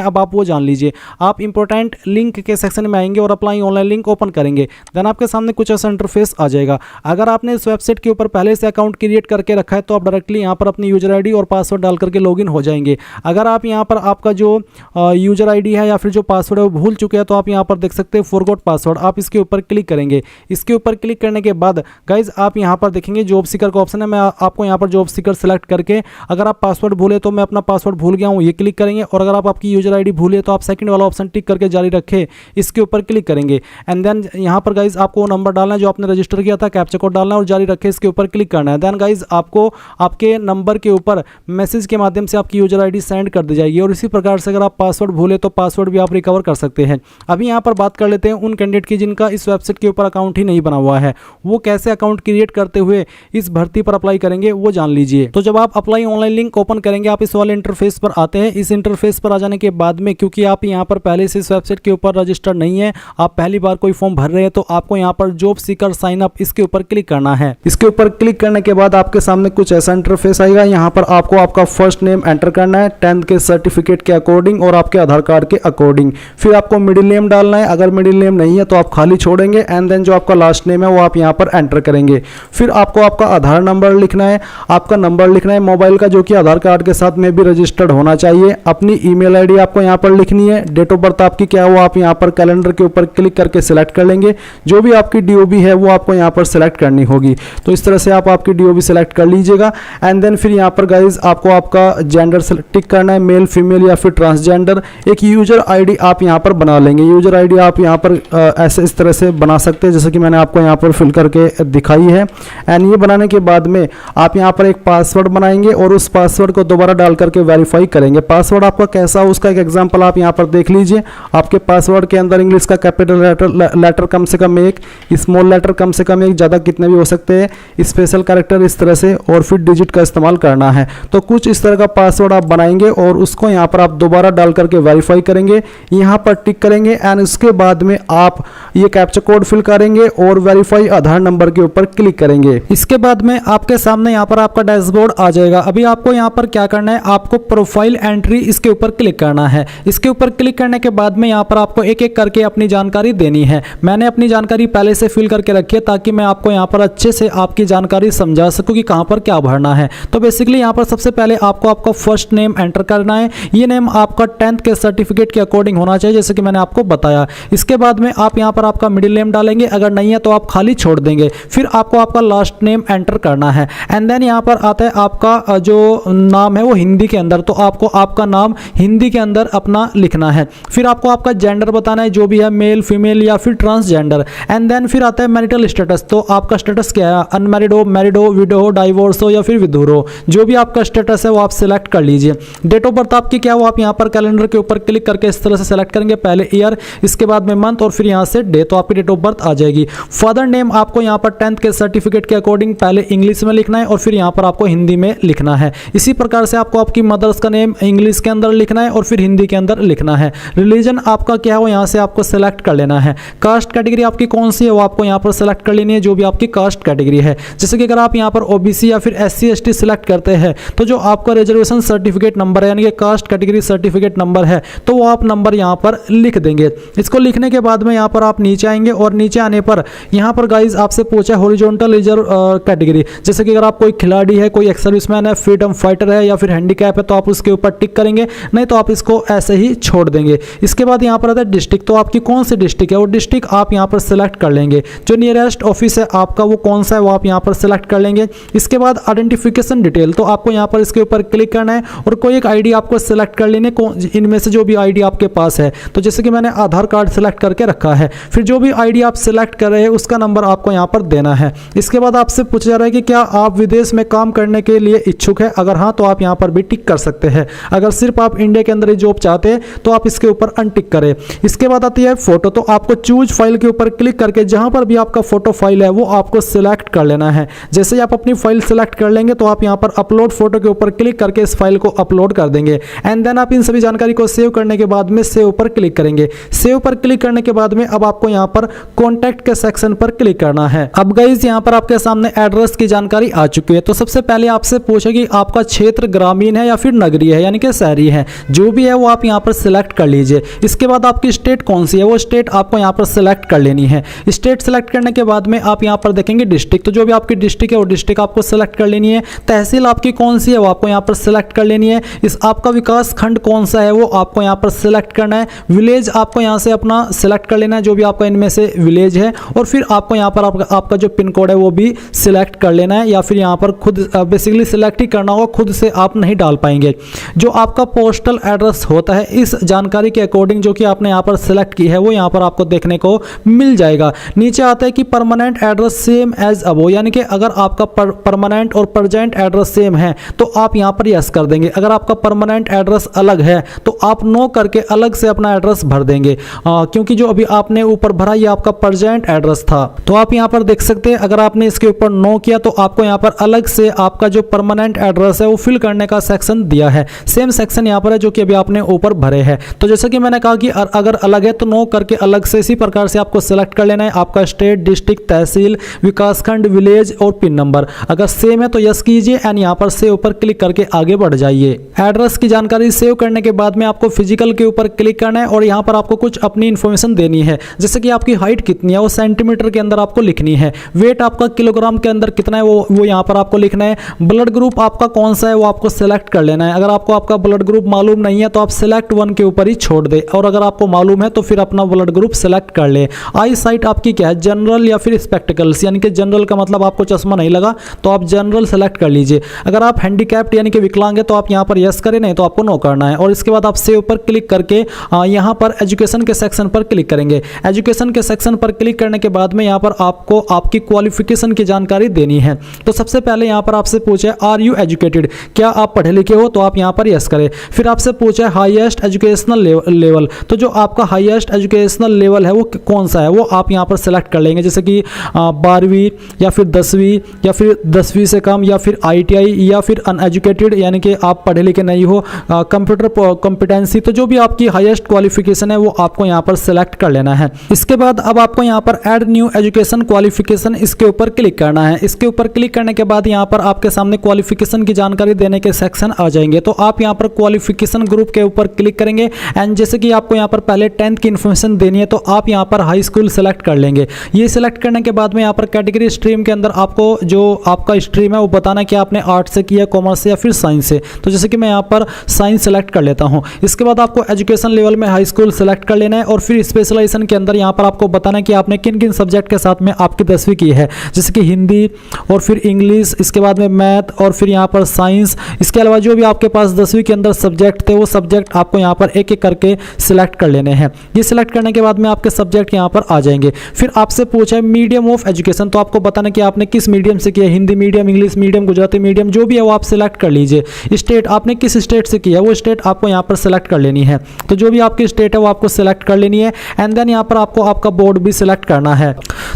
अब आप वो जान लीजिए। आप इंपॉर्टेंट लिंक के सेक्शन में आएंगे और अप्लाई ऑनलाइन लिंक ओपन करेंगे, देन आपके सामने कुछ ऐसा इंटरफेस आ जाएगा। अगर आपने इस वेबसाइट के ऊपर पहले से अकाउंट क्रिएट करके रखा है तो आप डायरेक्टली यहाँ पर अपनी यूजर आईडी और पासवर्ड डाल करके लॉगिन हो जाएंगे। अगर आप यहाँ पर आपका जो यूजर आईडी है या फिर जो पासवर्ड है वो भूल चुके हैं तो आप यहाँ पर देख सकते हैं फॉरगॉट पासवर्ड, आप इसके ऊपर क्लिक करेंगे। इसके ऊपर क्लिक करने के बाद गाइज आप यहाँ पर देखेंगे जॉब सीकर का ऑप्शन है। मैं आपको यहाँ पर जॉब सीकर सेलेक्ट करके, अगर आप पासवर्ड भूले तो मैं अपना पासवर्ड भूल गया हूँ ये क्लिक करेंगे, और अगर आप आपकी यूजर आईडी भूले तो आप सेकंड वाला ऑप्शन टिक करके जारी रखे इसके ऊपर क्लिक करेंगे। एंड देन यहाँ पर गाइज आपको नंबर डालना है जो आपने रजिस्टर किया था, कैप्चा कोड डालना है और जारी रखे इसके ऊपर क्लिक करना है। देन गाइज आपको आपके नंबर के ऊपर मैसेज के माध्यम से आपकी यूजर आईडी सेंड कर दी जाएगी। और इसी प्रकार से अगर आप पासवर्ड भूले तो पासवर्ड भी आप रिकवर कर सकते हैं। अभी यहाँ पर बात कर लेते हैं उन कैंडिडेट की जिनका इस वेबसाइट के ऊपर अकाउंट ही नहीं बना हुआ है, वो कैसे अकाउंट क्रिएट करते हुए इस भर्ती पर अप्लाई करेंगे वो जान लीजिए। तो जब आप अप्लाई ऑनलाइन लिंक ओपन करेंगे आप इस वाले इंटरफेस पर आते हैं। इस इंटरफेस पर आ जाने के बाद में, क्योंकि आप यहाँ पर पहले से इस वेबसाइट के ऊपर रजिस्टर्ड नहीं है, आप पहली बार कोई फॉर्म भर रहे हैं, तो आपको यहाँ पर जॉब सीकर साइन अप इसके ऊपर क्लिक करना है। इसके ऊपर क्लिक करने के बाद आपके सामने कुछ ऐसा इंटरफेस आएगा। यहाँ पर आपको आपका फर्स्ट नेम एंटर करना है 10th के सर्टिफिकेट के अकॉर्डिंग और आपके आधार कार्ड के अकॉर्डिंग। फिर आपको मिडिल नेम डालना है, अगर मिडिल नेम नहीं है तो आप खाली छोड़ेंगे। एंड देन जो आपका लास्ट नेम है वो आप यहाँ पर एंटर करेंगे। फिर आपको आपका आधार नंबर लिखना है, आपका नंबर लिखना है मोबाइल का जो कि आधार कार्ड के साथ में भी रजिस्टर्ड होना चाहिए। अपनी ईमेल आईडी आपको यहाँ पर लिखनी है। डेट ऑफ बर्थ आपकी क्या है वो आप यहाँ पर कैलेंडर के ऊपर क्लिक करके सिलेक्ट कर लेंगे। जो भी आपकी डीओबी है वो आपको यहाँ पर सिलेक्ट करनी होगी। तो इस तरह से आप आपकी डीओबी सिलेक्ट कर लीजिएगा। एंड देन फिर यहाँ पर गाइज आपको आपका जेंडर टिक करना है, मेल फीमेल या फिर ट्रांसजेंडर। एक यूजर आईडी आप यहाँ पर बना लेंगे। यूजर आईडी आप यहाँ पर ऐसे इस तरह से बना सकते हैं जैसे कि मैंने आपको यहाँ पर फिल करके दिखाई है। एंड ये बनाने के बाद में आप यहाँ पर एक पासवर्ड बनाएंगे और उस पासवर्ड को दोबारा डाल करके वेरीफाई करेंगे। पासवर्ड आपका कैसा हो उसका एक एग्जांपल आप यहाँ पर देख लीजिए। आपके पासवर्ड के अंदर इंग्लिश का कैपिटल लेटर कम से कम एक, स्मॉल लेटर कम से कम एक, ज़्यादा कितने भी हो सकते हैं, स्पेशल कैरेक्टर इस तरह से, और फिर डिजिट का इस्तेमाल करना है। तो कुछ इस तरह का पासवर्ड आप बनाएंगे और उसको यहाँ पर आप दोबारा डाल करके वेरीफाई करेंगे, यहाँ पर टिक करेंगे। एंड उसके बाद में आप ये कैप्चा कोड फिल करेंगे और वेरीफाई आधार नंबर के ऊपर क्लिक करेंगे। इसके बाद में आपके सामने यहाँ पर आपका डैशबोर्ड आ जाएगा। अभी आपको यहाँ पर क्या करना है, आपको प्रोफाइल एंट्री इसके ऊपर क्लिक करना है। इसके ऊपर क्लिक करने के बाद में यहाँ पर आपको एक एक करके अपनी जानकारी देनी है। मैंने अपनी जानकारी पहले से फिल करके रखी है ताकि मैं आपको यहाँ पर अच्छे से आपकी जानकारी समझा सकूँ कि कहाँ पर क्या भरना है। तो बेसिकली यहाँ पर सबसे पहले आपको आपका फर्स्ट नेम एंटर करना है। ये नेम आपका 10th के सर्टिफिकेट के अकॉर्डिंग होना चाहिए जैसे कि मैंने आपको बताया। इसके बाद में आप यहाँ पर आपका मिडिल नेम डालेंगे, अगर नहीं है तो आप खाली छोड़ देंगे। फिर आपको आपका लास्ट नेम एंटर करना है। एंड देन यहाँ पर आता है आपका जो नाम है वो हिंदी के अंदर, तो आपको आपका नाम हिंदी के अंदर अपना लिखना है। फिर आपको आपका जेंडर बताना है, जो भी है मेल फीमेल या फिर ट्रांसजेंडर। एंड देन फिर आता है मैरिटल स्टेटस, तो आपका स्टेटस क्या है, अनमैरिड हो, मैरिड हो, विडो हो, डाइवोर्स हो या फिर विधुर हो, जो भी आपका स्टेटस है वो आप सिलेक्ट कर लीजिए। डेट ऑफ बर्थ आपकी क्या हो आप यहाँ पर कैलेंडर के ऊपर क्लिक करके इस तरह से सेलेक्ट करेंगे, पहले ईयर, इसके बाद में मंथ और फिर यहाँ से डे, तो आपकी डेट ऑफ बर्थ आ जाएगी। फादर नेम आपको यहाँ पर 10th के सर्टिफिकेट के अकॉर्डिंग पहले इंग्लिश में लिखना है और फिर यहाँ पर आपको हिंदी में लिखना है। इसी प्रकार से आपको आपकी मदर्स का नेम इंग्लिश के अंदर लिखना है और फिर हिंदी के अंदर लिखना है। रिलीजन आपका क्या है वो यहाँ से आपको सेलेक्ट कर लेना है। कास्ट कैटेगरी आपकी कौन सी है वो आपको यहाँ पर सेलेक्ट कर लेनी है, जो भी आपकी कास्ट कैटेगरी है। जैसे कि अगर आप यहाँ पर ओबीसी या फिर SC ST सिलेक्ट करते हैं तो जो आपका रिजर्वेशन सर्टिफिकेट नंबर है यानी कि कास्ट कैटेगरी सर्टिफिकेट नंबर है तो वो आप नंबर यहाँ पर लिख देंगे। इसको लिखने के बाद में यहाँ पर आप नीचे आएंगे और नीचे आने पर यहाँ पर गाइज आपसे पूछा है हॉरिजॉन्टल रिजर्व कैटेगरी, जैसे कि अगर आप कोई खिलाड़ी है, कोई एक्स सर्विसमैन है, फ्रीडम फाइटर है या फिर हैंडीकैप है तो आप उसके ऊपर टिक करेंगे, नहीं तो आप इसको ऐसे ही छोड़ देंगे। इसके बाद यहाँ पर आता है डिस्ट्रिक्ट, तो आपकी कौन सी डिस्ट्रिक्ट है वो डिस्ट्रिक्ट आप यहाँ पर सिलेक्ट कर लेंगे। जो नियरेस्ट ऑफिस है आपका वो कौन सा है वो आप यहाँ पर सिलेक्ट कर लेंगे। इसके बाद आइडेंटिफिकेशन डिटेल, तो आपको यहाँ पर इसके ऊपर क्लिक करना है और कोई एक आईडी आपको सिलेक्ट कर लेने, इनमें से जो भी आईडी आपके पास है। तो जैसे कि मैंने आधार कार्ड सिलेक्ट करके रखा है, फिर जो भी आईडी आप सिलेक्ट कर रहे हैं उसका नंबर आपको यहाँ पर देना है। इसके बाद आपसे पूछा जा रहा है कि क्या आप विदेश में काम करने के लिए इच्छुक है, अगर हाँ तो आप यहाँ पर भी टिक कर सकते हैं। अगर सिर्फ आप इंडिया के अंदर ही जॉब चाहते हैं तो आप इसके ऊपर अनटिक करें। इसके बाद आती है फोटो, तो आपको चूज फाइल के ऊपर क्लिक करके जहां पर भी आपका फोटो फाइल है वो आपको सिलेक्ट कर लेना है। जैसे ही आप अपनी फाइल सिलेक्ट कर लेंगे तो आप यहाँ पर अपलोड फोटो के ऊपर क्लिक करके इस फाइल को अपलोड कर देंगे। एंड देन आप इन सभी जानकारी को सेव करने के बाद में सेव पर क्लिक करेंगे। सेव पर क्लिक करने के बाद में अब आपको यहाँ पर कॉन्टैक्ट के सेक्शन पर क्लिक करना है। अब गाइस यहाँ पर आपके सामने एड्रेस की जानकारी आ चुकी है। तो सबसे पहले आपसे पूछेगी आपका क्षेत्र ग्रामीण है या फिर नगरीय है यानी कि शहरी है। जो भी है वो आप यहाँ पर सिलेक्ट कर लीजिए। इसके बाद आपकी स्टेट कौन सी है वो स्टेट आपको यहाँ पर सिलेक्ट कर लेनी है। स्टेट सेलेक्ट करने के बाद में आप यहाँ पर देखेंगे डिस्ट्रिक्ट, तो जो भी आपकी डिस्ट्रिक्ट है वो डिस्ट्रिक्ट आपको सिलेक्ट कर लेनी है। तहसील आपकी कौन सी है वो आपको यहाँ पर सिलेक्ट कर लेनी है। इस आपका विकास खंड कौन सा है वो आपको यहाँ पर सिलेक्ट करना है। विलेज आपको यहाँ से अपना सिलेक्ट कर लेना है, जो भी आपका इनमें से विलेज है, और फिर आपको यहाँ पर आपका जो पिन कोड है वो भी सिलेक्ट कर लेना है, या फिर यहाँ पर खुद बेसिकली सिलेक्ट ही करना होगा, खुद से आप नहीं डाल पाएंगे। जो आपका पोस्टल एड्रेस होता है इस जानकारी के अकॉर्डिंग जो कि आपने यहाँ पर सिलेक्ट की है वो यहाँ पर आपको देखने को मिल जाएगा। नीचे आता है कि परमानेंट एड्रेस सेम एज अबो, यानी कि अगर आपका परमानेंट और प्रेजेंट एड्रेस सेम है तो आप यहाँ पर यस कर देंगे। अगर आपका परमानेंट एड्रेस अलग है तो आप नो करके अलग से अपना एड्रेस भर देंगे, क्योंकि जो अभी आपने ऊपर भरा ये आपका प्रेजेंट एड्रेस था। तो आप यहाँ पर देख सकते हैं अगर आपने इसके ऊपर नो किया तो आपको यहाँ पर अलग से आपका जो परमानेंट एड्रेस है वो फिल करने का सेक्शन दिया है। सेम सेक्शन यहाँ पर है जो कि अभी आपने ऊपर भरे हैं। तो जैसे कि मैंने कहा कि अगर अलग है तो नो करके अलग से इसी प्रकार से आपको सिलेक्ट कर लेना है। आपका स्टेट, डिस्ट्रिक्ट, तहसील, विकासखंड, विलेज और पिन नंबर अगर सेम है तो यस कीजिए एंड यहाँ पर सेव पर क्लिक करके आगे बढ़ जाइए। एड्रेस की जानकारी सेव करने के बाद में आपको फिजिकल के ऊपर क्लिक करना है और यहाँ पर आपको कुछ अपनी इन्फॉर्मेशन देनी है, जैसे कि आपकी हाइट कितनी है वो सेंटीमीटर के अंदर आपको लिखनी है। वेट आपका किलोग्राम के अंदर कितना है वो यहाँ पर आपको लिखना है। ब्लड ग्रुप आपका कौन सा है वो आपको सेलेक्ट कर लेना है। अगर आपको आपका ब्लड ग्रुप मालूम नहीं है तो आप सिलेक्ट 1 के ऊपर ही छोड़ दे, और अगर आपको मालूम है तो फिर अपना ब्लड ग्रुप सेलेक्ट कर ले। आई साइट आपकी क्या है, जनरल या फिर स्पेक्टिकल्स, यानी कि जनरल का मतलब आपको चश्मा नहीं लगा तो आप जनरल सेलेक्ट कर लीजिए। अगर आप हैंडीकैप्ड यानी कि विकलांग है तो आप यहाँ पर यस करें, नहीं तो आपको नो करना है। और इसके बाद आप सेव पर क्लिक करके यहाँ पर एजुकेशन के सेक्शन पर क्लिक करेंगे। एजुकेशन के सेक्शन पर क्लिक करने के बाद में यहाँ पर आपको आपकी क्वालिफिकेशन की जानकारी देनी है। तो सबसे पहले यहाँ पर आपसे पूछे आर यू एजुकेटेड, क्या आप पढ़े लिखे हो, तो आप यहाँ पर यस करें। फिर आपसे पूछे हाईएस्ट एजुकेशनल लेवल, तो जो आपका हाईएस्ट एजुकेशनल लेवल है वो कौन सा है वो आप यहाँ पर सेलेक्ट कर लेंगे, जैसे कि 12वीं या फिर 10वीं या फिर 10वीं से कम या फिर ITI या फिर अनएजुकेटेड यानी कि आप पढ़े लिखे नहीं हो, कंप्यूटर कॉम्पिटेंसी, तो जो भी आपकी हाईएस्ट क्वालिफिकेशन है वो आपको यहाँ पर सेलेक्ट कर लेना है। इसके बाद अब आपको यहाँ पर ऐड न्यू एजुकेशन क्वालिफिकेशन इसके ऊपर क्लिक करना है। इसके ऊपर क्लिक करने के बाद यहाँ पर आपके सामने क्वालिफिकेशन की जानकारी देने के सेक्शन आ जाएंगे। तो आप यहाँ पर क्वालिफिकेशन ग्रुप के ऊपर क्लिक करेंगे एंड जैसे कि आपको यहाँ पर पहले 10th की इन्फॉर्मेशन देनी है तो आप यहाँ पर हाई स्कूल सेलेक्ट कर लेंगे। ये सिलेक्ट करने के बाद में यहाँ पर कैटेगरी स्ट्रीम के अंदर आपको जो आपका स्ट्रीम है वो बताना कि आपने आर्ट से किया, कॉमर्स से या फिर साइंस से। तो जैसे कि मैं यहाँ पर साइंस सेलेक्ट कर लेता हूँ। इसके बाद आपको एजुकेशन लेवल में हाई स्कूल सेलेक्ट कर लेना है और फिर स्पेशलाइजेशन के अंदर यहाँ पर आपको बताना है कि आपने किन किन सब्जेक्ट के साथ में आपकी 10वीं की है, जैसे कि हिंदी और फिर इंग्लिश, इसके बाद में मैथ और फिर यहाँ पर साइंस। इसके अलावा जो भी आपके पास 10वीं के अंदर सब्जेक्ट थे वो सब्जेक्ट आपको यहाँ पर एक एक करके सिलेक्ट कर लेने हैं। ये सिलेक्ट करने के बाद में आपके सब्जेक्ट यहाँ पर आ जाएंगे। फिर आपसे पूछा है मीडियम ऑफ एजुकेशन, तो आपको बताना कि आपने किस मीडियम से किया, Hindi medium, English medium, Gujarati medium, जो भी है वो आप सिलेक्ट कर लीजिए। स्टेट आपने किस स्टेट से किया वो स्टेट आपको यहाँ पर सिलेक्ट कर लेनी है। तो जो भी आपकी स्टेट है वो आपको सिलेक्ट कर लेनी है एंड देन यहाँ पर आपको आपका बोर्ड भी सिलेक्ट करना है।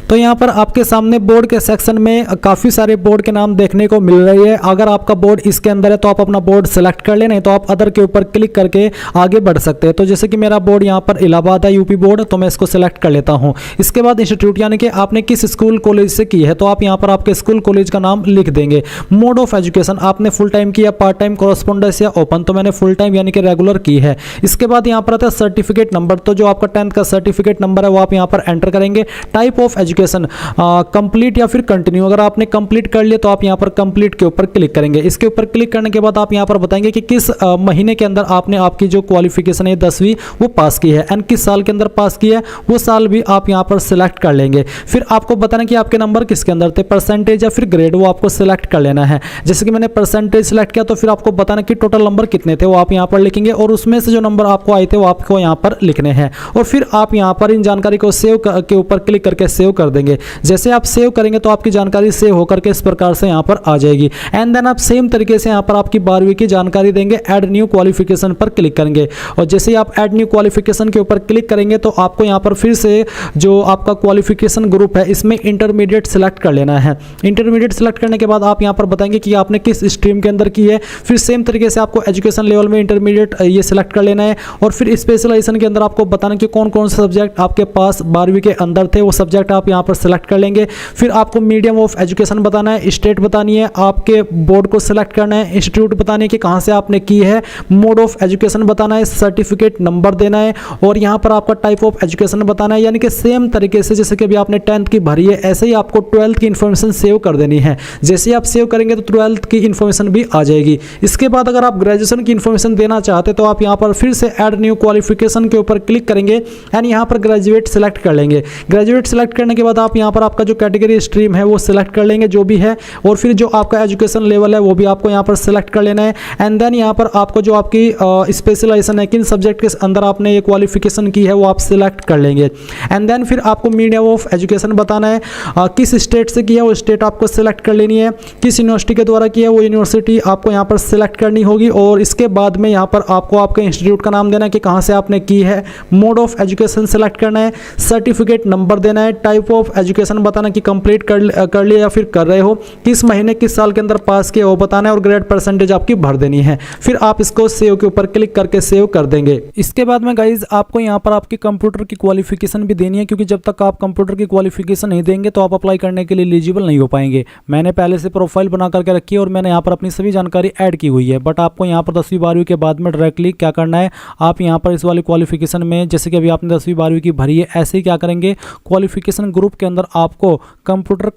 तो यहाँ पर आपके सामने बोर्ड के सेक्शन में काफ़ी सारे बोर्ड के नाम देखने को मिल रही है। अगर आपका बोर्ड इसके अंदर है तो आप अपना बोर्ड सेलेक्ट कर लें, नहीं तो आप अदर के ऊपर क्लिक करके आगे बढ़ सकते हैं। तो जैसे कि मेरा बोर्ड यहाँ पर इलाहाबाद है, यूपी बोर्ड, तो मैं इसको सेलेक्ट कर लेता हूँ। इसके बाद इंस्टीट्यूट यानी कि आपने किस स्कूल कॉलेज से की है तो आप यहाँ पर आपके स्कूल कॉलेज का नाम लिख देंगे। मोड ऑफ एजुकेशन आपने फुल टाइम किया, पार्ट टाइम, कॉरेस्पोंडेंस या ओपन, तो मैंने फुल टाइम यानी कि रेगुलर की है। इसके बाद यहाँ पर आता है सर्टिफिकेट नंबर, तो जो आपका 10th का सर्टिफिकेट नंबर है वो आप यहाँ पर एंटर करेंगे। टाइप ऑफ एजुकेशन कंप्लीट या फिर कंटिन्यू, अगर आपने कंप्लीट कर लिया तो आप यहाँ पर कंप्लीट के ऊपर क्लिक करेंगे। इसके ऊपर क्लिक करने के बाद आप यहाँ पर बताएंगे कि किस महीने के अंदर आपने आपकी जो क्वालिफिकेशन है 10वीं वो पास की है एंड किस साल के अंदर पास की है वो साल भी आप यहाँ पर सिलेक्ट कर लेंगे। फिर आपको बताना कि आपके नंबर किसके अंदर थे, परसेंटेज या फिर ग्रेड, वो आपको सिलेक्ट कर लेना है। जैसे कि मैंने परसेंटेज सिलेक्ट किया तो फिर आपको बताना कि टोटल नंबर कितने थे वो आप यहाँ पर लिखेंगे और उसमें से जो नंबर आपको आए थे वो आपको यहाँ पर लिखने हैं। और फिर आप यहाँ पर इन जानकारी को सेव के ऊपर क्लिक करके सेव कर देंगे। जैसे आप सेव करेंगे तो आपकी जानकारी सेव होकर के इस प्रकार से यहाँ पर आ जाएगी एंड देन आप सेम तरीके से यहाँ पर आपकी 12वीं की जानकारी देंगे। ऐड न्यू क्वालिफिकेशन पर क्लिक करेंगे और जैसे ही आप ऐड न्यू क्वालिफिकेशन के ऊपर क्लिक करेंगे तो आपको यहाँ पर फिर से जो आपका क्वालिफिकेशन ग्रुप है इसमें इंटरमीडिएट सेलेक्ट कर लेना है। इंटरमीडिएट सेलेक्ट करने के बाद आप यहाँ पर बताएंगे कि आपने किस स्ट्रीम के अंदर की है। फिर सेम तरीके से आपको एजुकेशन लेवल में इंटरमीडिएट ये सिलेक्ट कर लेना है और फिर स्पेशलाइजेशन के अंदर आपको बताना कि कौन कौन से सब्जेक्ट आपके पास 12वीं के अंदर थे वो सब्जेक्ट आप यहाँ पर सेलेक्ट कर लेंगे। फिर आपको मीडियम ऑफ एजुकेशन बताना है, स्टेट बतानी है, आपके बोर्ड को सिलेक्ट करना है, इंस्टीट्यूट बतानी है कि कहाँ से आपने की है, मोड ऑफ एजुकेशन बताना है, सर्टिफिकेट नंबर देना है और यहाँ पर आपका टाइप ऑफ एजुकेशन बताना है। यानी कि सेम तरीके से जैसे कि अभी आपने 10th की भरी है, ऐसे ही आपको 12th की इन्फॉर्मेशन सेव कर देनी है। जैसे ही आप सेव करेंगे तो 12th की इन्फॉर्मेशन भी आ जाएगी। इसके बाद अगर आप ग्रेजुएशन की इन्फॉर्मेशन देना चाहते तो आप यहाँ पर फिर से ऐड न्यू क्वालिफिकेशन के ऊपर क्लिक करेंगे एंड यहाँ पर ग्रेजुएट सेलेक्ट कर लेंगे। ग्रेजुएट सेलेक्ट करने के बाद आप यहाँ पर आपका जो कैटेगरी स्ट्रीम है वो सिलेक्ट कर लेंगे जो भी है, और फिर जो आपका एजुकेशन लेवल है वो भी आपको यहाँ पर सिलेक्ट कर लेना है। एंड देन यहाँ पर आपको जो आपकी स्पेशलाइजेशन है, किन सब्जेक्ट के अंदर आपने ये क्वालिफिकेशन की है वो आप सिलेक्ट कर लेंगे। एंड देन फिर आपको मीडियम ऑफ एजुकेशन बताना है, किस स्टेट से किया है वो स्टेट आपको सिलेक्ट कर लेनी है, किस यूनिवर्सिटी के द्वारा किया है वो यूनिवर्सिटी आपको यहाँ पर सिलेक्ट करनी होगी। और इसके बाद में यहाँ पर आपको आपके इंस्टीट्यूट का नाम देना है कि कहाँ से आपने की है, मोड ऑफ एजुकेशन सेलेक्ट करना है, सर्टिफिकेट नंबर देना है, टाइप ऑफ एजुकेशन बताना कि कंप्लीट कर लिया या फिर कर रहे हो, किस महीने किस साल के अंदर पास किया वो बताना है और ग्रेड परसेंटेज आपकी भर देनी है। फिर आप इसको सेव के ऊपर क्लिक करके सेव कर देंगे। इसके बाद में गाइज आपको यहाँ पर आपकी कंप्यूटर की क्वालिफिकेशन भी देनी है, क्योंकि जब तक आप कंप्यूटर की क्वालिफिकेशन नहीं देंगे तो आप अप्लाई करने के लिए एलिजिबल नहीं हो पाएंगे। मैंने पहले से प्रोफाइल बना करके रखी है और मैंने यहाँ पर अपनी सभी जानकारी ऐड की हुई है, बट आपको यहाँ पर 10वीं 12वीं के बाद में डायरेक्टली क्या करना है, आप यहाँ पर इस वाली क्वालिफिकेशन में जैसे कि अभी आपने 10वीं 12वीं की भरी है, ऐसे ही क्या करेंगे क्वालिफिकेशन ग्रुप के अंदर आपको कंप्यूटर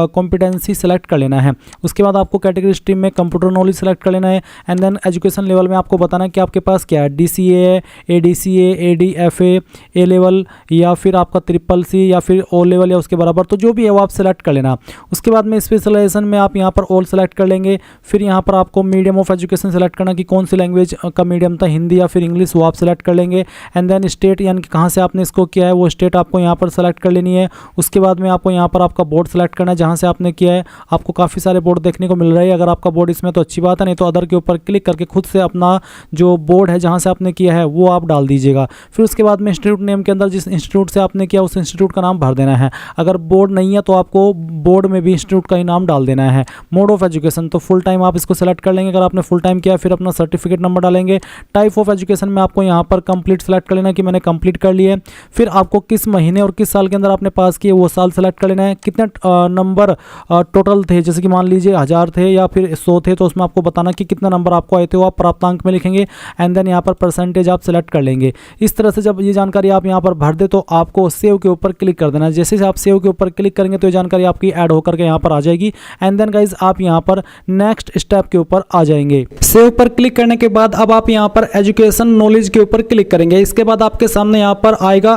कॉम्पिटेंसी सेलेक्ट कर लेना है। उसके बाद आपको कैटेगरी स्ट्रीम में कंप्यूटर नॉलेज सेलेक्ट कर लेना है। एंड देन एजुकेशन लेवल में आपको बताना है कि आपके पास क्या है, DCA, ADCA, ADFA, A level या फिर आपका CCC या फिर O लेवल या उसके बराबर, तो जो भी है वो आप सेलेक्ट कर लेना। उसके बाद में स्पेशलाइजेशन में आप यहाँ पर ऑल सेलेक्ट कर लेंगे। फिर यहाँ पर आपको मीडियम ऑफ एजुकेशन सेलेक्ट करना कि कौन सी लैंग्वेज का मीडियम था, हिंदी या फिर इंग्लिश, वो आप सेलेक्ट कर लेंगे। एंड देन स्टेट यानी कि कहाँ से आपने इसको किया है वो स्टेट आपको यहाँ पर सेलेक्ट कर लेनी है। उसके बाद में आपको यहाँ पर आपका बोर्ड सेलेक्ट करना है जहाँ से आपने किया है। आपको काफ़ी सारे बोर्ड देखने को मिल रहे हैं, अगर आपका बोर्ड इसमें तो अच्छी बात है, नहीं तो अदर के ऊपर क्लिक करके खुद से अपना जो बोर्ड है जहाँ से आपने किया है वो आप डाल दीजिएगा। फिर उसके बाद में इंस्टीट्यूट नेम के अंदर जिस इंस्टीट्यूट से आपने किया उस इंस्टीट्यूट का नाम भर देना है। अगर बोर्ड नहीं है तो आपको बोर्ड में भी इंस्टीट्यूट का ही नाम डाल देना है। मोड ऑफ एजुकेशन तो फुल टाइम आप इसको सेलेक्ट कर लेंगे, अगर आपने फुल टाइम किया फिर अपना सर्टिफिकेट नंबर डालेंगे। टाइप ऑफ एजुकेशन में आपको यहाँ पर कंप्लीट सेलेक्ट कर लेना है कि मैंने कंप्लीट कर लिए। फिर आपको किस महीने और किस साल के अंदर आपने पास किए वो साल सेलेक्ट कर लेना है। कितने नंबर टोटल थे, जैसे कि मान लीजिए 1000 थे या फिर 100 थे, तो उसमें आपको बताना कि कितना नंबर आपको आए थे, वो आप प्राप्तांक में लिखेंगे। एंड देन यहाँ पर परसेंटेज आप सेलेक्ट कर लेंगे। इस तरह से जब ये जानकारी आप यहाँ पर भर दे तो आपको सेव के ऊपर क्लिक कर देना है। जैसे आप सेव के ऊपर क्लिक करेंगे तो ये जानकारी आपकी ऐड होकर के यहाँ पर आ जाएगी। एंड देन गाइज आप यहाँ पर नेक्स्ट स्टेप के ऊपर आ जाएंगे। सेव पर क्लिक करने के बाद अब आप यहाँ पर एजुकेशन नॉलेज के ऊपर क्लिक करेंगे। इसके बाद आपके सामने यहाँ पर आएगा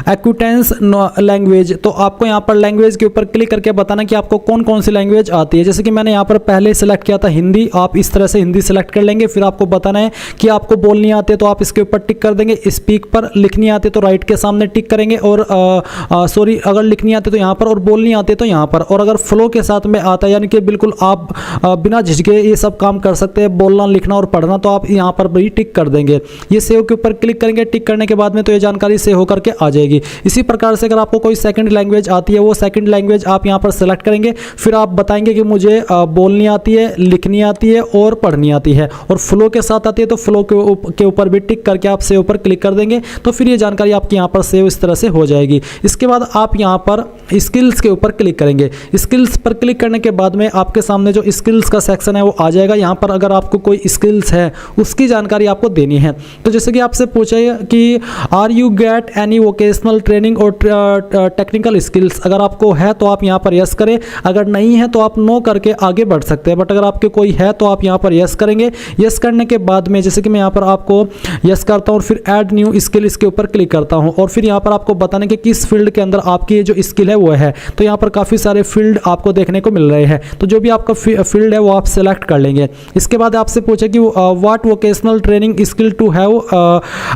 एक्विटेंस लैंग्वेज, तो आपको यहाँ पर लैंग्वेज के ऊपर क्लिक करके बताना कि आपको कौन कौन सी लैंग्वेज आती है। जैसे कि मैंने यहाँ पर पहले सेलेक्ट किया था हिंदी, आप इस तरह से हिंदी सेलेक्ट कर लेंगे। फिर आपको बताना है कि आपको बोलनी आती है तो आप इसके ऊपर टिक कर देंगे। स्पीक पर लिखनी आती है तो राइट के सामने टिक करेंगे, और सॉरी अगर लिखनी आती है तो यहाँ पर, और बोलनी आती है तो यहाँ पर। और अगर फ्लो के साथ में आता है यानी कि बिल्कुल आप बिना झिझके ये सब काम कर सकते हैं, बोलना लिखना और पढ़ना, तो आप यहाँ पर भी टिक कर देंगे। ये सेव के ऊपर क्लिक करेंगे। टिक करने के बाद में तो ये जानकारी सेव होकर के आ जाएगी। इसी प्रकार से अगर आपको कोई सेकंड लैंग्वेज आती है वो सेकंड लैंग्वेज आप यहाँ पर सेलेक्ट करेंगे। फिर आप बताएंगे कि मुझे बोलनी आती है, लिखनी आती है और पढ़नी आती है, और फ्लो के साथ आती है तो फ्लो के ऊपर भी टिक करके आप सेव पर क्लिक कर देंगे। तो फिर ये जानकारी आपकी यहाँ पर सेव इस तरह से हो जाएगी। इसके बाद आप यहाँ पर स्किल्स के ऊपर क्लिक करेंगे। स्किल्स पर क्लिक करने के बाद में आपके सामने जो स्किल्स का सेक्शन है वो आ जाएगा। यहाँ पर अगर आपको कोई स्किल्स है उसकी जानकारी आपको देनी है। तो जैसे कि आपसे पूछा कि are you get any vocational training और टेक्निकल स्किल्स, अगर आपको है तो आप यहाँ पर यस करें, अगर नहीं है तो आप नो करके आगे बढ़ सकते हैं। बट अगर आपके कोई है तो आप यहाँ पर यस करेंगे। यस करने के बाद में जैसे कि मैं यहाँ पर आपको यस करता हूँ, फिर ऐड न्यू स्किल इसके ऊपर क्लिक करता हूँ, और फिर यहाँ पर आपको बताने कि किस फील्ड के अंदर आपकी जो स्किल है वो है। तो यहाँ पर काफ़ी सारे फील्ड आपको देखने को मिल रहे हैं, तो जो भी आपका फील्ड है वो आप सेलेक्ट कर लेंगे। इसके बाद आपसे पूछे कि what vocational training skill to have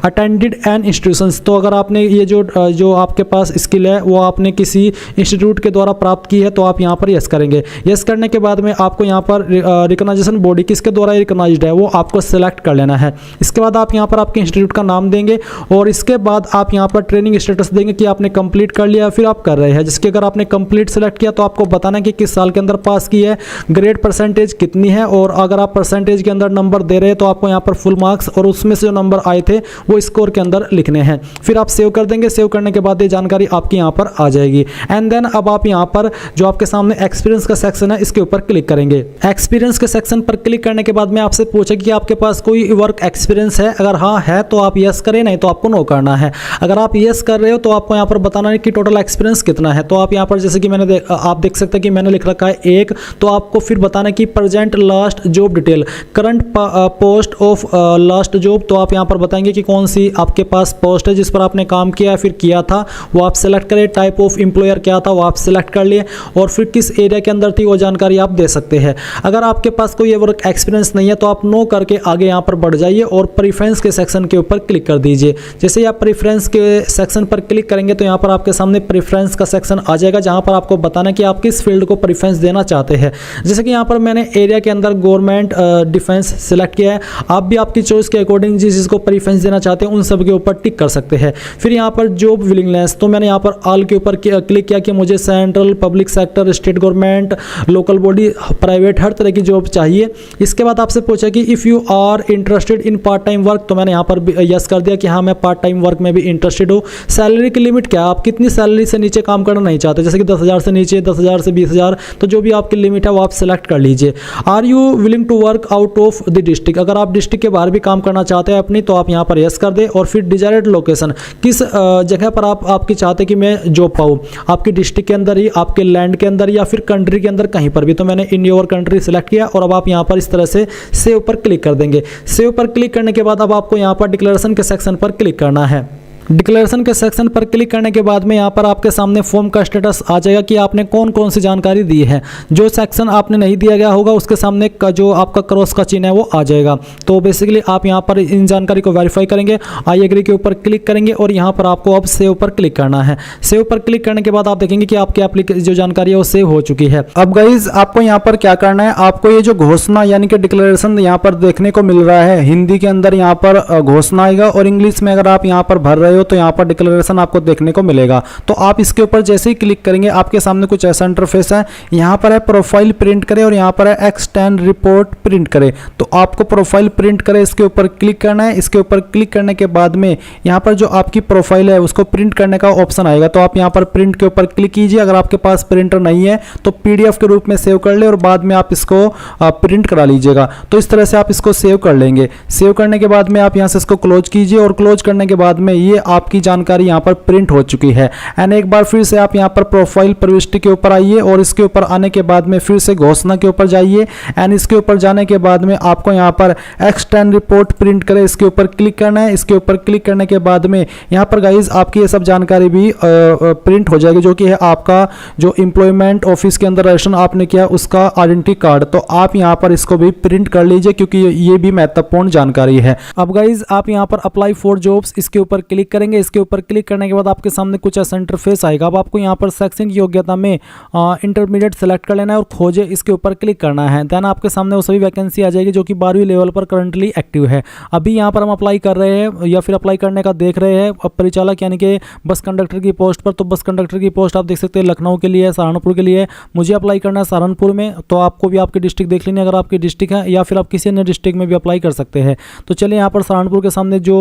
attended an institutions, तो अगर आपने ये जो आपके पास स्किल है वो आपने किसी इंस्टीट्यूट के द्वारा प्राप्त की है तो आप यहाँ पर यस करेंगे। यस करने के बाद में आपको यहाँ पर रिकॉग्नाइजेशन बॉडी किसके द्वारा रिकॉग्नाइज्ड है वो आपको सेलेक्ट कर लेना है। इसके बाद आप यहाँ पर आपके इंस्टीट्यूट का नाम देंगे, और इसके बाद आप यहाँ पर ट्रेनिंग स्टेटस देंगे कि आपने कंप्लीट कर लिया फिर आप कर रहे हैं। जिसके अगर आपने कंप्लीट सेलेक्ट किया तो आपको बताना है कि किस साल के अंदर पास की है, ग्रेड परसेंटेज कितनी है, और अगर आप परसेंटेज के अंदर नंबर दे रहे हैं तो आपको यहाँ पर फुल मार्क्स और उसमें से जो नंबर आए थे वो स्कोर के अंदर लिखने हैं। फिर आप सेव कर देंगे। सेव करने के बाद ये जानकारी आपकी यहाँ यहाँ पर आ जाएगी। एंड देन अब आप यहाँ पर जो आपके सामने एक्सपीरियंस का सेक्शन है इसके ऊपर क्लिक करेंगे। एक्सपीरियंस के सेक्शन पर क्लिक करने के बाद में आपसे पूछे कि आपके पास कोई वर्क एक्सपीरियंस है, अगर हाँ है तो आप यस करें, नहीं तो आपको नो करना है। अगर आप यस कर रहे हो तो आपको यहाँ पर बताना है कि टोटल एक्सपीरियंस कितना है। तो आप यहाँ पर जैसे कि आप देख सकते हैं कि मैंने लिख रखा है 1, तो आपको फिर बताना है कि present last job detail, current post of last job, तो आप यहाँ पर बताएंगे कि कौन सी आपके पास पोस्ट है जिस पर आपने काम किया है, फिर किया था वो आप सेलेक्ट करें। टाइप ऑफ एम्प्लॉयर क्या था वो आप सेलेक्ट कर लिए, और फिर किस एरिया के अंदर थी वो जानकारी आप दे सकते हैं। अगर आपके पास कोई वर्क एक्सपीरियंस नहीं है तो आप नो करके आगे यहाँ पर बढ़ जाइए और प्रेफरेंस के सेक्शन के ऊपर क्लिक कर दीजिए। जैसे ही आप प्रेफरेंस के सेक्शन पर क्लिक करेंगे तो यहाँ पर आपके सामने प्रेफरेंस का सेक्शन आ जाएगा, जहाँ पर आपको बताना कि आप किस फील्ड को प्रेफरेंस देना चाहते हैं। जैसे कि यहाँ पर मैंने एरिया के अंदर गवर्नमेंट डिफेंस सेलेक्ट किया है। आप भी आपकी चॉइस के अकॉर्डिंग जिस चीज़ को प्रेफरेंस देना चाहते हैं उन सब के ऊपर टिक कर सकते हैं। फिर यहाँ पर जॉब विलिंगनेस, तो मैंने यहाँ पर ऑल के ऊपर क्लिक किया कि मुझे central, public sector, state government, local body, private, हर तरह की जॉब चाहिए। इसके बाद आपसे पूछा कि if you are interested in part time work, तो मैंने यहाँ पर यस कर दिया कि हाँ मैं पार्ट टाइम वर्क में भी इंटरेस्टेड हूँ। सैलरी की लिमिट क्या है, आप कितनी सैलरी से नीचे काम करना नहीं चाहते, जैसे कि 10,000 से नीचे, 10,000 से 20,000, तो जो भी आपकी लिमिट है वो आप सेलेक्ट कर लीजिए। Are you willing to work out of the district, अगर आप डिस्ट्रिक्ट के बाहर भी काम करना चाहते हैं अपनी, तो आप यहाँ पर यस कर दें। और फिर डिजायर्ड लोकेशन, किस जगह पर आप आपकी चाहते कि मैं जॉब पाऊँ, आपकी डिस्ट्रिक्ट के अंदर ही, आपके लैंड के अंदर, या फिर कंट्री के अंदर कहीं पर भी, तो मैंने इन योर कंट्री सेलेक्ट किया। और अब आप यहाँ पर इस तरह से सेव पर क्लिक कर देंगे। सेव पर क्लिक करने के बाद अब आपको यहाँ पर डिक्लेरेशन के सेक्शन पर क्लिक करना है। डिक्लेरेशन के सेक्शन पर क्लिक करने के बाद में यहाँ पर आपके सामने फॉर्म का स्टेटस आ जाएगा कि आपने कौन कौन सी जानकारी दी है। जो सेक्शन आपने नहीं दिया गया होगा उसके सामने का जो आपका क्रॉस का चिन्ह है वो आ जाएगा। तो बेसिकली आप यहाँ पर इन जानकारी को वेरीफाई करेंगे, आई एग्री के ऊपर क्लिक करेंगे और यहाँ पर आपको अब सेव पर क्लिक करना है। सेव पर क्लिक करने के बाद आप देखेंगे कि आपकी एप्लीकेशन जो जानकारी है वो सेव हो चुकी है। अब गाइज आपको यहाँ पर क्या करना है, आपको ये जो घोषणा यानी कि डिक्लेरेशन यहाँ पर देखने को मिल रहा है, हिंदी के अंदर यहाँ पर घोषणा आएगा और इंग्लिश में अगर आप यहाँ पर भर रहे हो तो यहाँ पर डिक्लेरेशन आपको देखने को मिलेगा। तो आप इसके ऊपर जैसे ही क्लिक करेंगे आपके सामने कुछ ऐसा इंटरफेस है। यहाँ पर है प्रोफाइल प्रिंट करें और यहाँ पर है एक्सटेंड रिपोर्ट प्रिंट करें। तो आपको प्रोफाइल प्रिंट करें इसके ऊपर क्लिक करना है। इसके ऊपर क्लिक करने के बाद में यहाँ पर जो आपकी प्रोफाइल है उसको प्रिंट करने का ऑप्शन आएगा। तो आप यहाँ पर प्रिंट के ऊपर क्लिक कीजिए। अगर आपके पास प्रिंटर नहीं है तो PDF के रूप में सेव कर ले और बाद में आप इसको प्रिंट करा लीजिएगा। तो इस तरह से आप इसको सेव कर लेंगे। सेव करने के बाद में आप यहाँ से इसको क्लोज कीजिए और क्लोज करने के बाद में ये आपकी जानकारी यहाँ पर प्रिंट हो चुकी है। एंड एक बार फिर से आप यहाँ पर प्रोफाइल प्रविष्टि के ऊपर आइए और इसके ऊपर आने के बाद में फिर से घोषणा के ऊपर जाइए। एंड इसके ऊपर जाने के बाद में आपको यहाँ पर एक्सटेंड रिपोर्ट प्रिंट करें इसके ऊपर क्लिक करना है। इसके ऊपर क्लिक करने के बाद में यहाँ पर गाइज आपकी ये सब जानकारी भी प्रिंट हो जाएगी, जो कि है आपका जो एम्प्लॉयमेंट ऑफिस के अंदर रजिस्ट्रेशन आपने किया उसका आइडेंटिटी कार्ड। तो आप यहाँ पर इसको भी प्रिंट कर लीजिए क्योंकि ये भी महत्वपूर्ण जानकारी है। अब गाइज आप यहाँ पर अप्लाई फॉर जॉब्स इसके ऊपर क्लिक करेंगे। इसके ऊपर क्लिक करने के बाद आपके सामने कुछ ऐसा इंटरफेस आएगा। अब आपको यहाँ पर शैक्षणिक योग्यता में इंटरमीडिएट सेलेक्ट कर लेना है और खोजे इसके ऊपर क्लिक करना है। देन आपके सामने वो सभी वैकेंसी आ जाएगी जो कि 12वीं लेवल पर करंटली एक्टिव है। अभी यहाँ पर हम अप्लाई कर रहे हैं या फिर अप्लाई करने का देख रहे हैं परिचालक यानी कि बस कंडक्टर की पोस्ट पर। तो बस कंडक्टर की पोस्ट आप देख सकते हैं लखनऊ के लिए, सहारनपुर के लिए। मुझे अप्लाई करना है सहारनपुर में, तो आपको भी आपकी डिस्ट्रिक्ट देख लेनी अगर आपकी डिस्ट्रिक्ट है, या फिर आप किसी अन्य डिस्ट्रिक्ट में भी अप्लाई कर सकते हैं। तो चलिए यहाँ पर सहारनपुर के सामने जो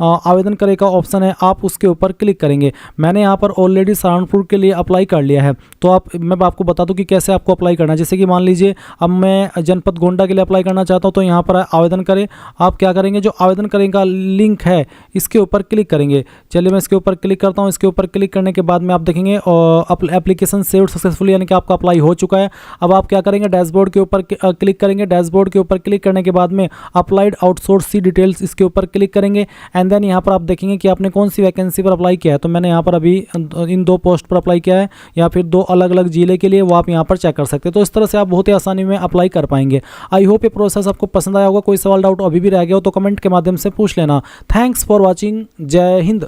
आवेदन करे का ऑप्शन है आप उसके ऊपर क्लिक करेंगे। मैंने यहाँ पर ऑलरेडी सहारनपुर के लिए अप्लाई कर लिया है। तो मैं आपको बता दूं कि कैसे आपको अप्लाई करना है। जैसे कि मान लीजिए अब मैं जनपद गोंडा के लिए अप्लाई करना चाहता हूँ, तो यहाँ पर आवेदन करें। आप क्या करेंगे, जो आवेदन करने का लिंक है इसके ऊपर क्लिक करेंगे। चलिए मैं इसके ऊपर क्लिक करता हूँ। इसके ऊपर क्लिक करने के बाद में आप देखेंगे एप्लीकेशन सेव्ड सक्सेसफुली यानी कि आपका अप्लाई हो चुका है। अब आप क्या करेंगे, डैशबोर्ड के ऊपर क्लिक करेंगे। डैशबोर्ड के ऊपर क्लिक करने के बाद में अप्लाइड आउटसोर्स सी डिटेल्स इसके ऊपर क्लिक करेंगे। एंड देन यहाँ पर आप देखेंगे कि आपने कौन सी वैकेंसी पर अप्लाई किया है। तो मैंने यहाँ पर अभी इन 2 पोस्ट पर अप्लाई किया है, या फिर 2 अलग अलग जिले के लिए, वो आप यहाँ पर चेक कर सकते हैं। तो इस तरह से आप बहुत ही आसानी में अप्लाई कर पाएंगे। आई होप ये प्रोसेस आपको पसंद आया होगा। कोई सवाल डाउट अभी भी रह गया हो तो कमेंट के माध्यम से पूछ लेना। Thanks for watching. जय हिंद।